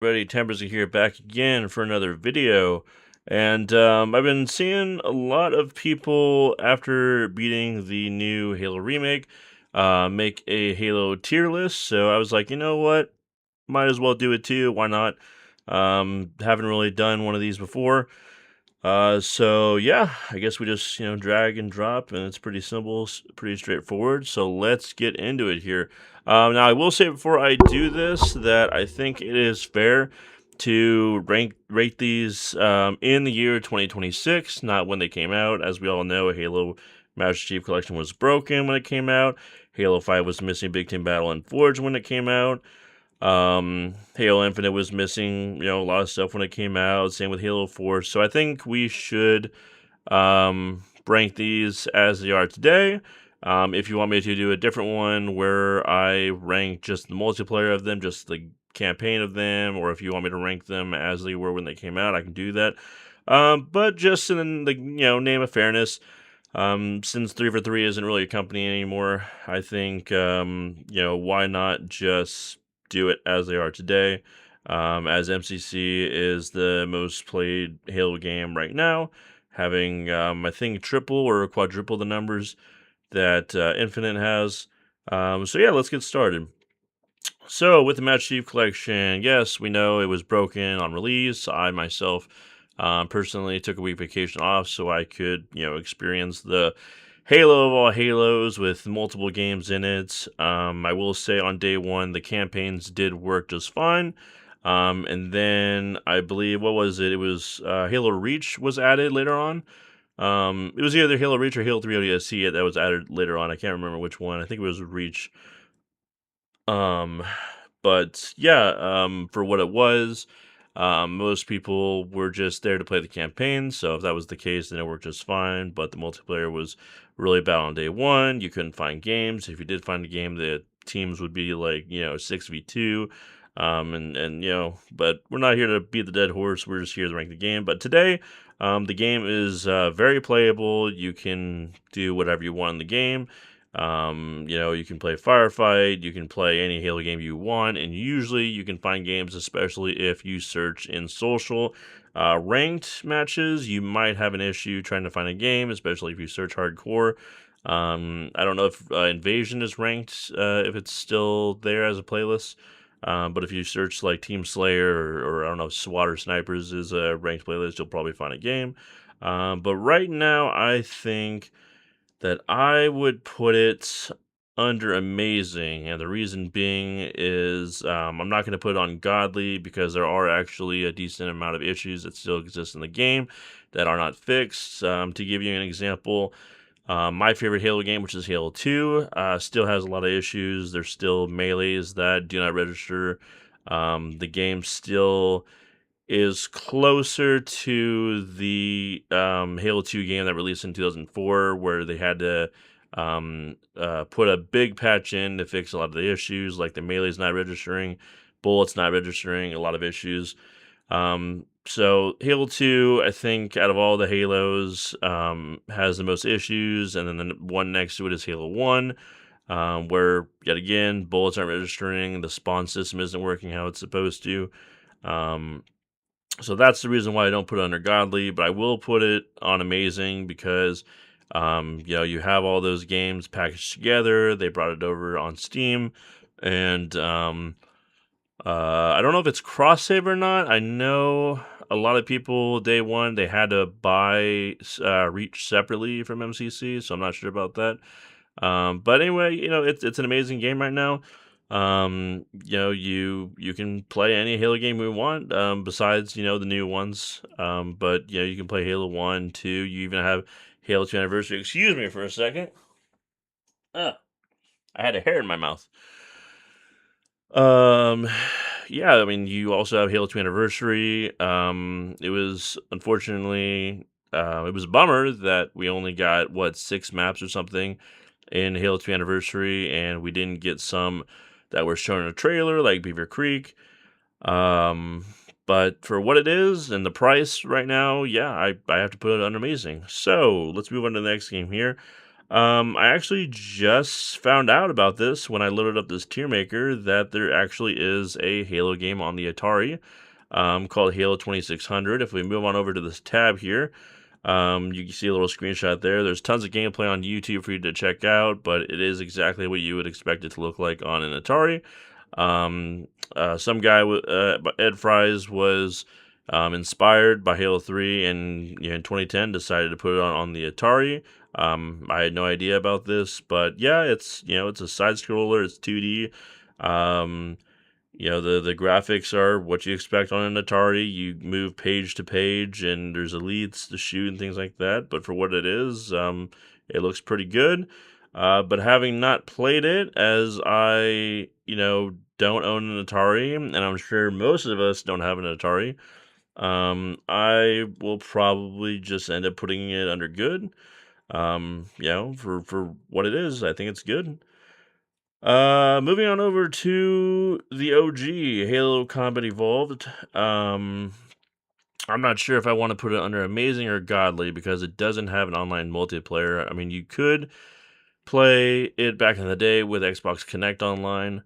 Ready, Temperistic here, back again for another video. And I've been seeing a lot of people after beating the new Halo remake make a Halo tier list. So I was like, you know what? Might as well do it too. Why not? Haven't really done one of these before. So yeah, I guess we just drag and drop, and it's pretty simple, pretty straightforward. So let's get into it here. Now I will say before I do this that I think it is fair to rate these in the year 2026, not when they came out. As we all know, Halo Master Chief Collection was broken when it came out. Halo 5 was missing Big Team Battle and Forge when it came out. Halo Infinite was missing, a lot of stuff when it came out. Same with Halo 4. So I think we should rank these as they are today. If you want me to do a different one where I rank just the multiplayer of them, just the campaign of them, or if you want me to rank them as they were when they came out, I can do that. But just in the name of fairness, since 3 for 3 isn't really a company anymore, I think why not just do it as they are today, as MCC is the most played Halo game right now, having, I think, triple or quadruple the numbers that Infinite has. So yeah, let's get started. So with the Master Chief Collection, yes, we know it was broken on release. I myself personally took a week vacation off so I could, experience the Halo of all Halos with multiple games in it. I will say on day one, the campaigns did work just fine. And then I believe, what was it? It was Halo Reach was added later on. It was either Halo Reach or Halo 3 ODST that was added later on. I can't remember which one. I think it was Reach. Um, but yeah, for what it was, most people were just there to play the campaign. So if that was the case, then it worked just fine. But the multiplayer was really bad on day one. You couldn't find games. If you did find a game, the teams would be like 6v2. But we're not here to beat the dead horse. We're just here to rank the game. But today, the game is very playable. You can do whatever you want in the game. You can play Firefight, you can play any Halo game you want, and usually you can find games, especially if you search in social. Ranked matches, you might have an issue trying to find a game, especially if you search hardcore. I don't know if Invasion is ranked, if it's still there as a playlist. But if you search like Team Slayer or I don't know, SWAT or Snipers is a ranked playlist, you'll probably find a game. But right now, I think that I would put it under amazing, and the reason being is I'm not going to put it on godly because there are actually a decent amount of issues that still exist in the game that are not fixed. To give you an example, my favorite Halo game, which is Halo 2, still has a lot of issues. There's still melees that do not register. The game still is closer to the Halo 2 game that released in 2004, where they had to put a big patch in to fix a lot of the issues, like the melee's not registering, bullets not registering, a lot of issues. So Halo 2, I think, out of all the Halos, has the most issues, and then the one next to it is Halo 1, where, yet again, bullets aren't registering, the spawn system isn't working how it's supposed to. So that's the reason why I don't put it under godly, but I will put it on amazing because, you have all those games packaged together. They brought it over on Steam, and I don't know if it's cross-save or not. I know a lot of people day one they had to buy Reach separately from MCC, so I'm not sure about that. But anyway, it's an amazing game right now. You can play any Halo game you want, besides, the new ones. But you can play Halo 1, 2, you even have Halo 2 Anniversary. Excuse me for a second. Ah, I had a hair in my mouth. Um, yeah, I mean, you also have Halo 2 Anniversary. It was unfortunately, it was a bummer that we only got, 6 maps or something in Halo 2 Anniversary, and we didn't get some that were shown in a trailer, like Beaver Creek. Um, but for what it is and the price right now, yeah, I have to put it on amazing. So let's move on to the next game here. I actually just found out about this when I loaded up this tier maker that there actually is a Halo game on the Atari, called Halo 2600. If we move on over to this tab here, you can see a little screenshot there. There's tons of gameplay on YouTube for you to check out, but it is exactly what you would expect it to look like on an Atari. Some guy, Ed Fries, was inspired by Halo 3, and in 2010 decided to put it on the Atari. I had no idea about this, but yeah, it's a side scroller. It's 2D. Um, the graphics are what you expect on an Atari. You move page to page, and there's elites to shoot and things like that. But for what it is, it looks pretty good. But having not played it, as I don't own an Atari, and I'm sure most of us don't have an Atari, I will probably just end up putting it under good. For what it is, I think it's good. Moving on over to the OG Halo Combat Evolved. I'm not sure if I want to put it under amazing or godly because it doesn't have an online multiplayer. I mean, you could play it back in the day with Xbox Connect Online,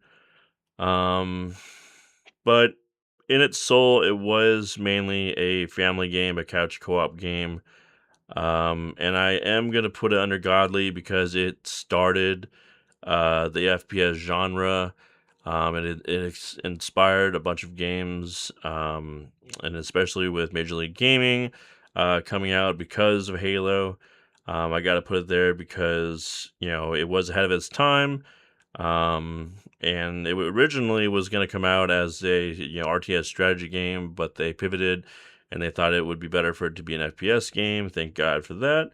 um, but in its soul, it was mainly a family game, a couch co-op game. And I am gonna put it under godly because it started the FPS genre, and it inspired a bunch of games, and especially with Major League Gaming coming out because of Halo. I got to put it there because it was ahead of its time, and it originally was going to come out as a RTS strategy game, but they pivoted and they thought it would be better for it to be an FPS game. Thank God for that.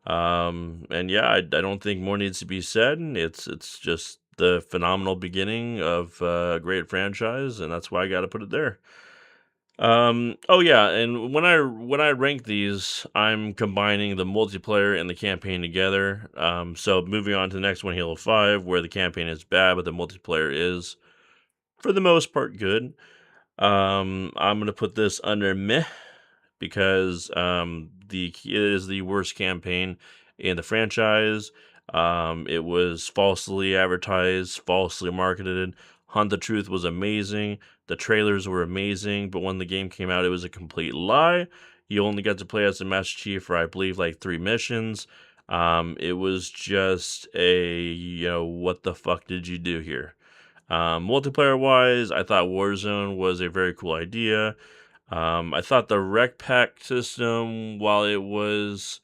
And yeah, I don't think more needs to be said. It's just the phenomenal beginning of a great franchise, and that's why I got to put it there. Oh yeah, and when I rank these, I'm combining the multiplayer and the campaign together. So moving on to the next one, Halo 5, where the campaign is bad, but the multiplayer is for the most part good. I'm gonna put this under meh because it is the worst campaign in the franchise. It was falsely advertised, falsely marketed. Hunt the Truth was amazing. The trailers were amazing, but when the game came out, it was a complete lie. You only got to play as the Master Chief for, I believe, like 3 missions. It was just what the fuck did you do here? Multiplayer wise, I thought Warzone was a very cool idea. I thought the rec pack system, while it was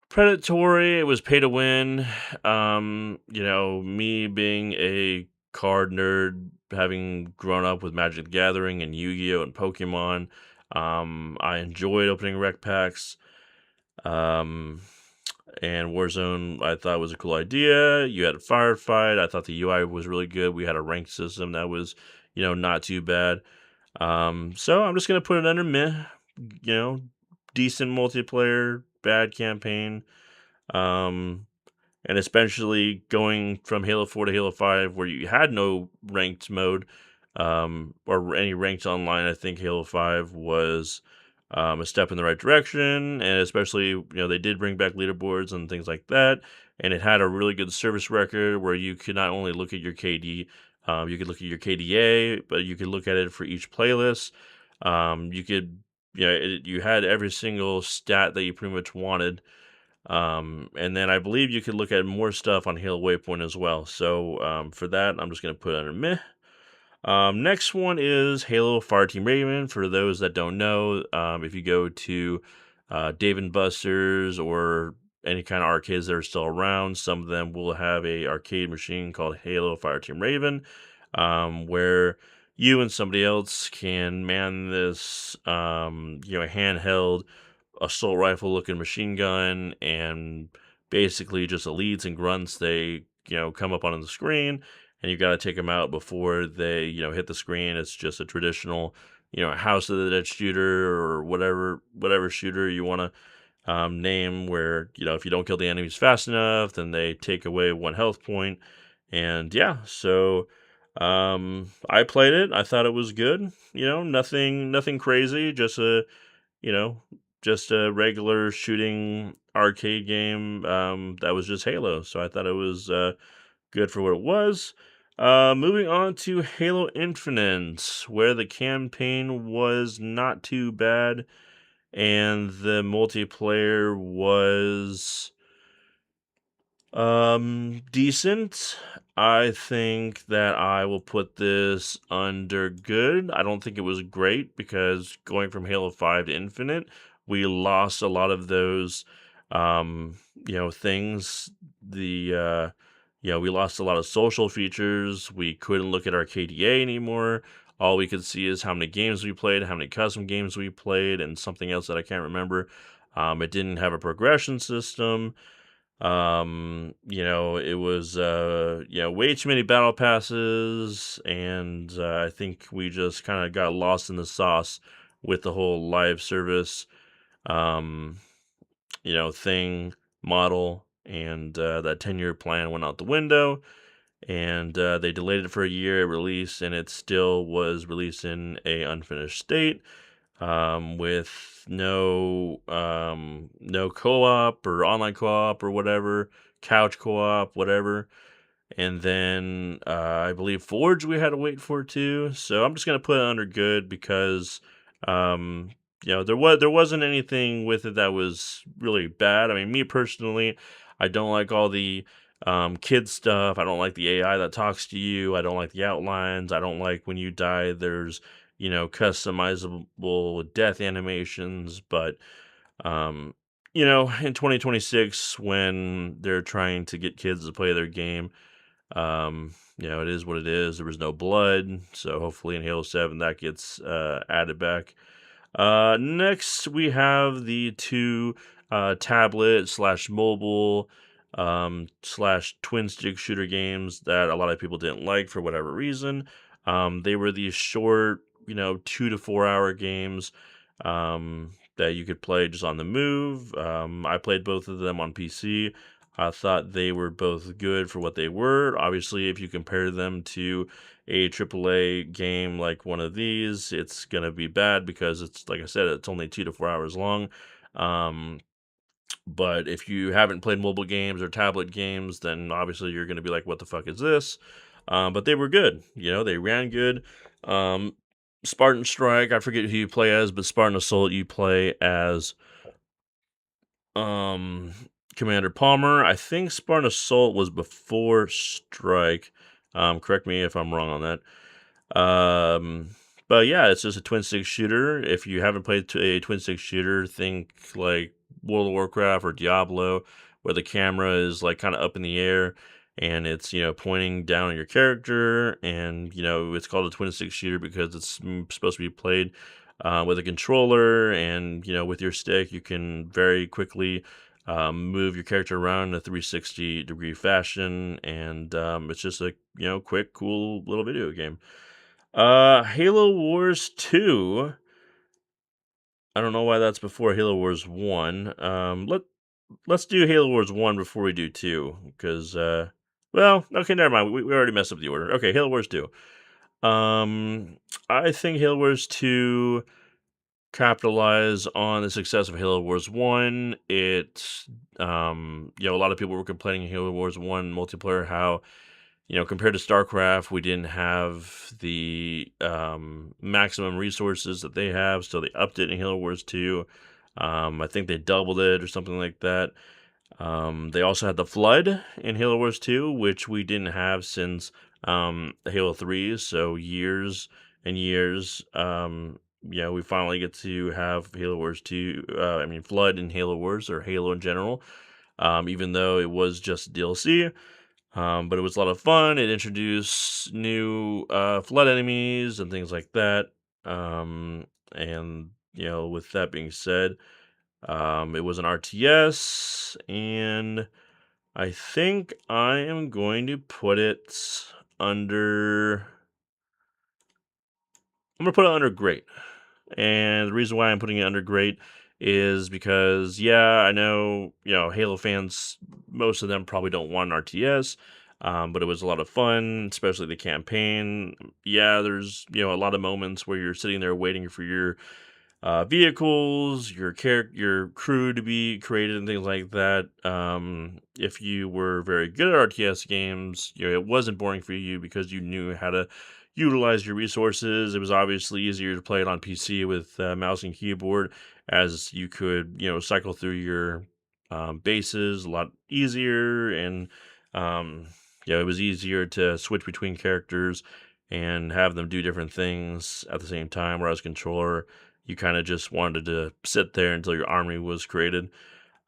predatory, it was pay to win. Me being a card nerd, having grown up with Magic the Gathering and Yu-Gi-Oh and Pokemon, I enjoyed opening rec packs. Um, and Warzone, I thought was a cool idea. You had a firefight. I thought the UI was really good. We had a ranked system that was, not too bad. So I'm just gonna put it under meh. You know, decent multiplayer, bad campaign. Um, and especially going from Halo 4 to Halo 5, where you had no ranked mode, or any ranked online. I think Halo 5 was a step in the right direction, and especially they did bring back leaderboards and things like that, and it had a really good service record where you could not only look at your KD, you could look at your KDA, but you could look at it for each playlist. You could you had every single stat that you pretty much wanted. And then I believe you could look at more stuff on Halo Waypoint as well. So for that, I'm just going to put it under meh. Next one is Halo Fireteam Raven. For those that don't know, if you go to Dave and Buster's or any kind of arcades that are still around, some of them will have a arcade machine called Halo Fireteam Raven, where you and somebody else can man this handheld assault rifle looking machine gun, and basically just elites and grunts. They come up on the screen, and you got to take them out before they hit the screen. It's just a traditional House of the Dead shooter, or whatever shooter you want to name, where if you don't kill the enemies fast enough, then they take away 1 health point. And yeah, so I played it. I thought it was good. Nothing crazy, just a you know just a regular shooting arcade game that was just Halo. So I thought it was good for what it was. Moving on to Halo Infinite, where the campaign was not too bad and the multiplayer was decent. I think that I will put this under good. I don't think it was great because going from Halo 5 to Infinite, we lost a lot of those things. We lost a lot of social features. We couldn't look at our KDA anymore. All we could see is how many games we played, how many custom games we played, and something else that I can't remember. It didn't have a progression system. It was way too many battle passes, and I think we just kind of got lost in the sauce with the whole live service um thing model, and that 10-year plan went out the window, and they delayed it for a year at release, and it still was released in a unfinished state, with no co-op or online co-op or whatever, couch co-op, whatever. And then I believe Forge we had to wait for too. So I'm just gonna put it under good because um, there wasn't anything with it that was really bad. I mean, me personally, I don't like all the kid stuff. I don't like the AI that talks to you. I don't like the outlines. I don't like when you die. There's customizable death animations, but in 2026 when they're trying to get kids to play their game, it is what it is. There was no blood, so hopefully in Halo 7 that gets added back. Next, we have the two tablet slash mobile slash twin stick shooter games that a lot of people didn't like for whatever reason. They were these short, 2 to 4 hour games that you could play just on the move. I played both of them on PC. I thought they were both good for what they were. Obviously, if you compare them to a AAA game like one of these, it's gonna be bad because it's like I said, it's only 2 to 4 hours long. Um, but if you haven't played mobile games or tablet games, then obviously you're gonna be like, "What the fuck is this?" But they were good. They ran good. Um, Spartan Strike, I forget who you play as, but Spartan Assault, you play as um Commander Palmer. I think Spartan Assault was before Strike. Correct me if I'm wrong on that. But yeah, it's just a twin stick shooter. If you haven't played a twin stick shooter, think like World of Warcraft or Diablo, where the camera is like kind of up in the air and it's pointing down at your character, and it's called a twin stick shooter because it's supposed to be played with a controller, and with your stick you can very quickly move your character around in a 360-degree fashion, and it's just a quick, cool little video game. Halo Wars 2. I don't know why that's before Halo Wars 1. Let's do Halo Wars 1 before we do 2, because well, okay, never mind. We already messed up the order. Okay, Halo Wars 2. I think Halo Wars 2 capitalize on the success of Halo Wars 1. A lot of people were complaining in Halo Wars 1 multiplayer how, compared to StarCraft, we didn't have the maximum resources that they have, so they upped it in Halo Wars 2. I think they doubled it or something like that. They also had the Flood in Halo Wars 2, which we didn't have since Halo 3, so years and years. We finally get to have Halo Wars 2, Flood in Halo Wars, or Halo in general, even though it was just DLC. But it was a lot of fun. It introduced new Flood enemies and things like that. With that being said, it was an RTS, and I think I am going to put it under. I'm gonna put it under great, and the reason why I'm putting it under great is because, yeah, I know Halo fans, most of them probably don't want an RTS, but it was a lot of fun, especially the campaign. Yeah, there's a lot of moments where you're sitting there waiting for your vehicles, your crew to be created, and things like that. If you were very good at RTS games, it wasn't boring for you because you knew how to utilize your resources. It was obviously easier to play it on PC with mouse and keyboard, as you could cycle through your bases a lot easier, and um, it was easier to switch between characters and have them do different things at the same time. Whereas controller, you kind of just wanted to sit there until your army was created.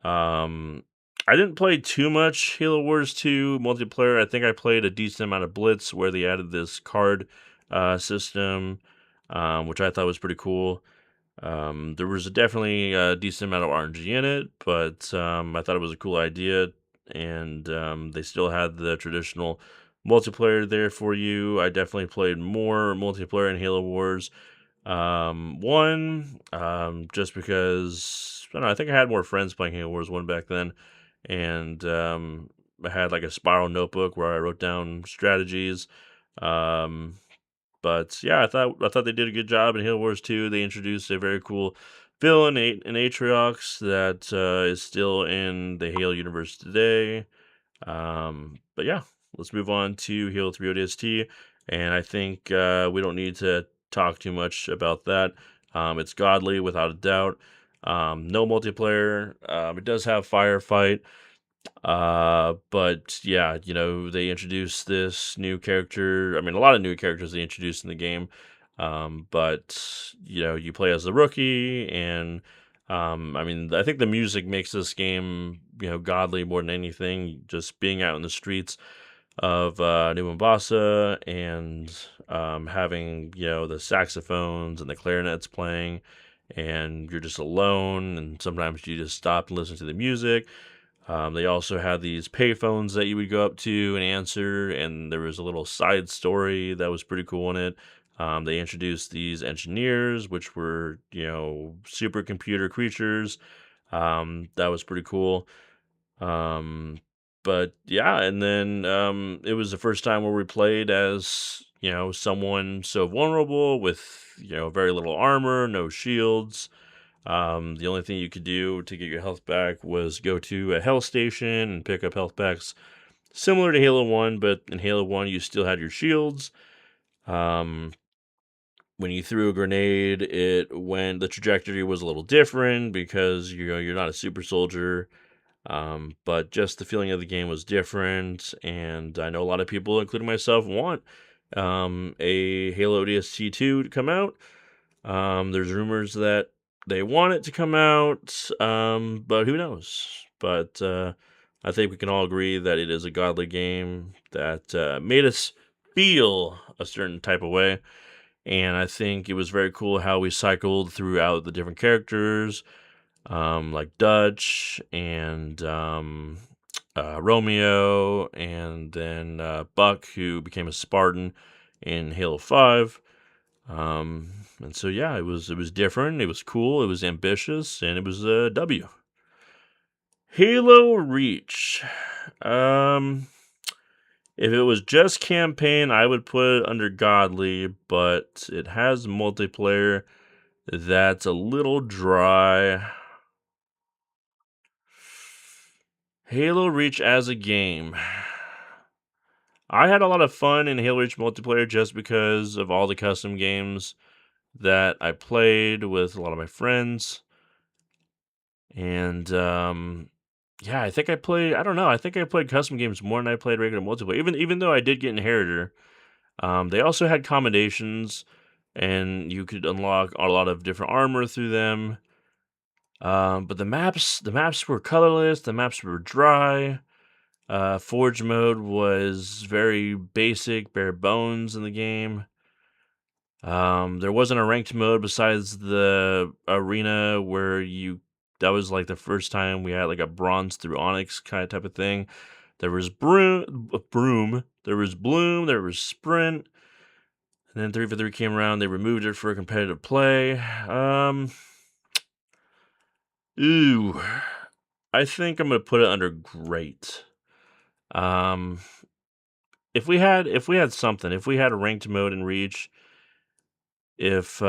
Um, I didn't play too much Halo Wars 2 multiplayer. I think I played a decent amount of Blitz, where they added this card system, which I thought was pretty cool. There was definitely a decent amount of RNG in it, but I thought it was a cool idea, and they still had the traditional multiplayer there for you. I definitely played more multiplayer in Halo Wars. One, just because I don't know, I think I had more friends playing Halo Wars 1 back then, and I had like a spiral notebook where I wrote down strategies. Um, but yeah, I thought they did a good job in Halo Wars 2. They introduced a very cool villain, an Atriox, that is still in the Halo universe today. But yeah, let's move on to Halo 3 ODST, and I think we don't need to talk too much about that. It's godly without a doubt. No multiplayer. It does have firefight. But yeah, they introduced this new character. I mean, a lot of new characters they introduced in the game. But you play as the rookie, and I mean, I think the music makes this game, godly more than anything. Just being out in the streets of New Mombasa, and having the saxophones and the clarinets playing, and you're just alone, and sometimes you just stop and listen to the music. They also had these payphones that you would go up to and answer, and there was a little side story that was pretty cool in it. They introduced these engineers, which were, supercomputer creatures. That was pretty cool. Um, but yeah, and then it was the first time where we played as, someone so vulnerable with, very little armor, no shields. The only thing you could do to get your health back was go to a health station and pick up health packs, similar to Halo 1, but in Halo 1 you still had your shields. Um, when you threw a grenade, the trajectory was a little different because you're not a super soldier. But just the feeling of the game was different, and I know a lot of people, including myself, want a Halo ODST 2 to come out. There's rumors that they want it to come out, but who knows? But I think we can all agree that it is a godly game that made us feel a certain type of way. And I think it was very cool how we cycled throughout the different characters, like Dutch and Romeo, and then Buck, who became a Spartan in Halo 5. And so yeah, it was different, it was cool, it was ambitious, and it was a W. Halo Reach. Um, if it was just campaign, I would put it under godly, but it has multiplayer that's a little dry. Halo Reach as a game. I had a lot of fun in Halo Reach multiplayer just because of all the custom games that I played with a lot of my friends. And yeah, I don't know, I think I played custom games more than I played regular multiplayer. Even though I did get Inheritor, they also had commendations, and you could unlock a lot of different armor through them. But the maps were colorless, the maps were dry. Forge mode was very basic, bare bones in the game. There wasn't a ranked mode besides the arena where that was like the first time we had like a bronze through onyx kind of type of thing. There was broom, there was bloom, there was sprint, and then 3 for 3 came around. They removed it for competitive play. Ooh, I think I'm gonna put it under great. Um, if we had a ranked mode in Reach, if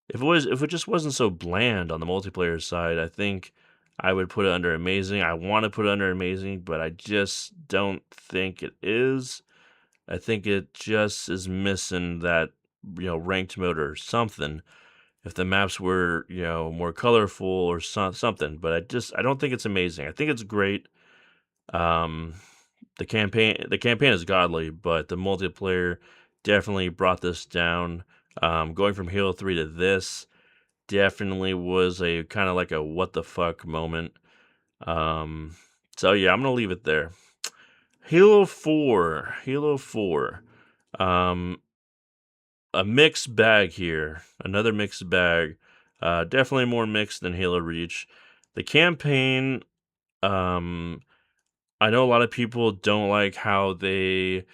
if it just wasn't so bland on the multiplayer side, I think I would put it under amazing. I want to put it under amazing, but I just don't think it is. I think it just is missing that, ranked mode or something. If the maps were, more colorful or something, but I don't think it's amazing. I think it's great. Um, the campaign is godly, but the multiplayer definitely brought this down. Going from Halo 3 to this definitely was a kind of like a what the fuck moment. Um, so yeah, I'm gonna leave it there. Halo 4. Um, a mixed bag here. Another mixed bag. Definitely more mixed than Halo Reach. The campaign, um, I know a lot of people don't like how they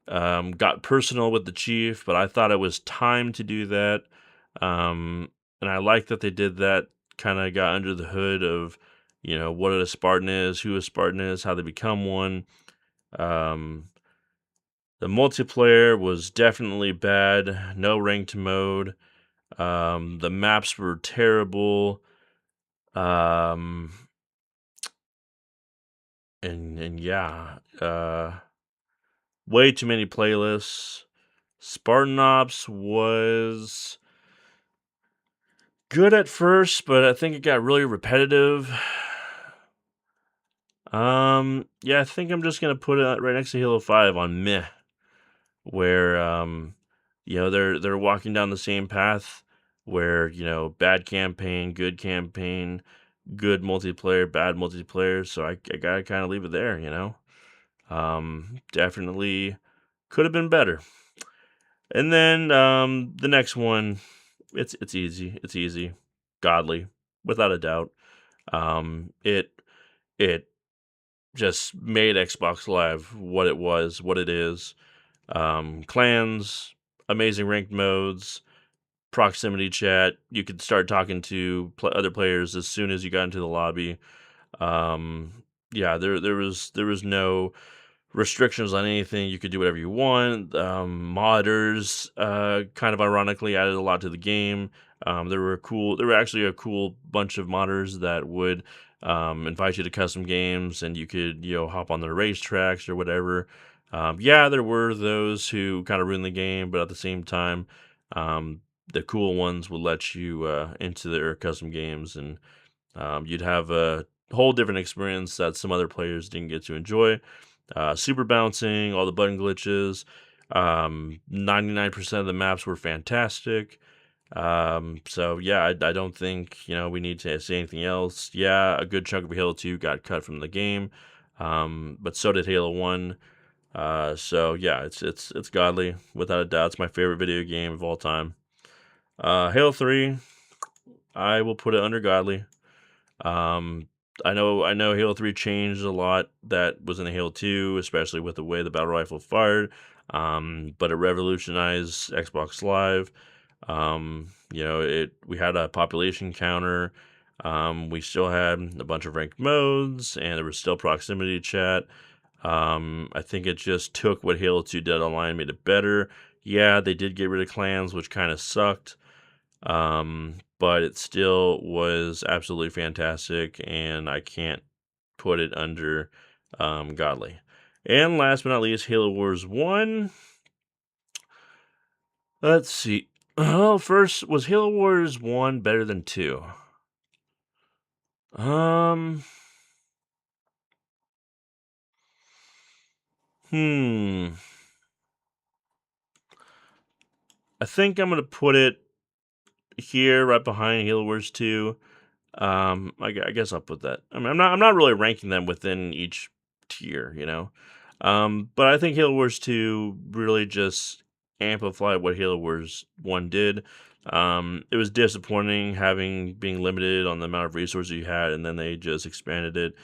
got personal with the chief, but I thought it was time to do that. And I like that they did that, kind of got under the hood of, what a Spartan is, who a Spartan is, how they become one. Um, the multiplayer was definitely bad, no ranked mode. The maps were terrible. Um, and yeah, way too many playlists. Spartan Ops was good at first, but I think it got really repetitive. Yeah, I think I'm just gonna put it right next to Halo 5 on meh, where they're walking down the same path where, bad campaign, good multiplayer, bad multiplayer. So I gotta kind of leave it there, Definitely could have been better. And then the next one, it's easy. It's easy. Godly, without a doubt. It just made Xbox Live what it was, what it is. Clans, amazing ranked modes, proximity chat. You could start talking to other players as soon as you got into the lobby. Yeah, there was no restrictions on anything. You could do whatever you want. Modders, kind of ironically, added a lot to the game. There were actually a cool bunch of modders that would invite you to custom games, and you could hop on the racetracks or whatever. Yeah, there were those who kind of ruined the game, but at the same time, um, the cool ones would let you into their custom games, and you'd have a whole different experience that some other players didn't get to enjoy. Super bouncing, all the button glitches. 99% of the maps were fantastic. So yeah, I don't think we need to say anything else. Yeah, a good chunk of Halo 2 got cut from the game, but so did Halo 1. So yeah, it's godly without a doubt. It's my favorite video game of all time. Halo 3, I will put it under godly. Um, I know Halo 3 changed a lot that was in Halo 2, especially with the way the battle rifle fired. But it revolutionized Xbox Live. We had a population counter. We still had a bunch of ranked modes, and there was still proximity chat. I think it just took what Halo 2 did online, made it better. Yeah, they did get rid of clans, which kind of sucked. But it still was absolutely fantastic, and I can't put it under godly. And last but not least, Halo Wars 1. Let's see. Well, first, was Halo Wars 1 better than 2? Um, hmm. I think I'm gonna put it here, right behind Halo Wars 2. I guess I'll put that. I mean, I'm not really ranking them within each tier, but I think Halo Wars 2 really just amplified what Halo Wars 1 did. It was disappointing being limited on the amount of resources you had, and then they just expanded it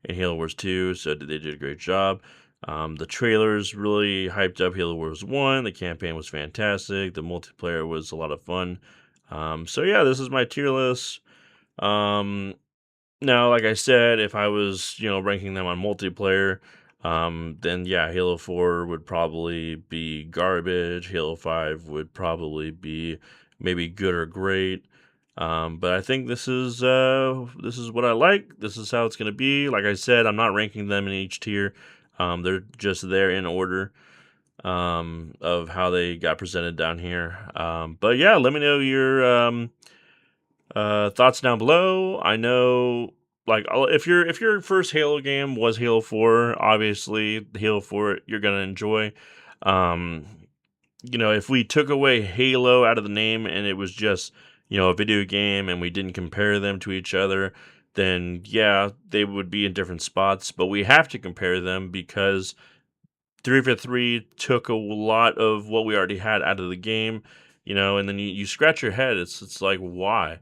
in Halo Wars 2, so they did a great job. The trailers really hyped up Halo Wars 1. The campaign was fantastic. The multiplayer was a lot of fun. So yeah, this is my tier list. Um, Now, like I said, if I was, ranking them on multiplayer, Then yeah, Halo 4 would probably be garbage. Halo 5 would probably be maybe good or great. But I think this is what I like. This is how it's gonna be. Like I said, I'm not ranking them in each tier. They're just there in order of how they got presented down here. But yeah, let me know your thoughts down below. I know, like, if your first Halo game was Halo 4, obviously Halo 4 you're gonna enjoy. Um, if we took away Halo out of the name and it was just a video game and we didn't compare them to each other, then yeah, they would be in different spots. But we have to compare them because 343 took a lot of what we already had out of the game, and then you scratch your head. It's like, why?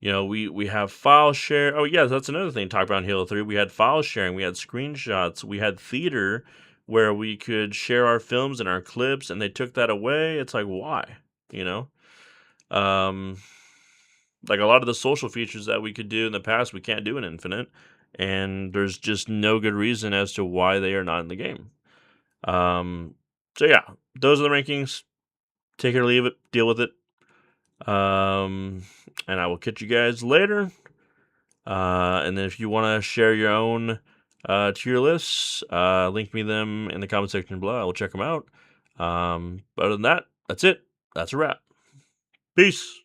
We have file share. Oh, yeah, that's another thing to talk about in Halo 3. We had file sharing, we had screenshots, we had theater where we could share our films and our clips, and they took that away. It's like, why? You know? Um, like a lot of the social features that we could do in the past, we can't do in Infinite, and there's just no good reason as to why they are not in the game. Um, so yeah, those are the rankings. Take it or leave it, deal with it. Um, and I will catch you guys later. And then if you want to share your own tier lists, link me them in the comment section below. I will check them out. But other than that, that's it. That's a wrap. Peace.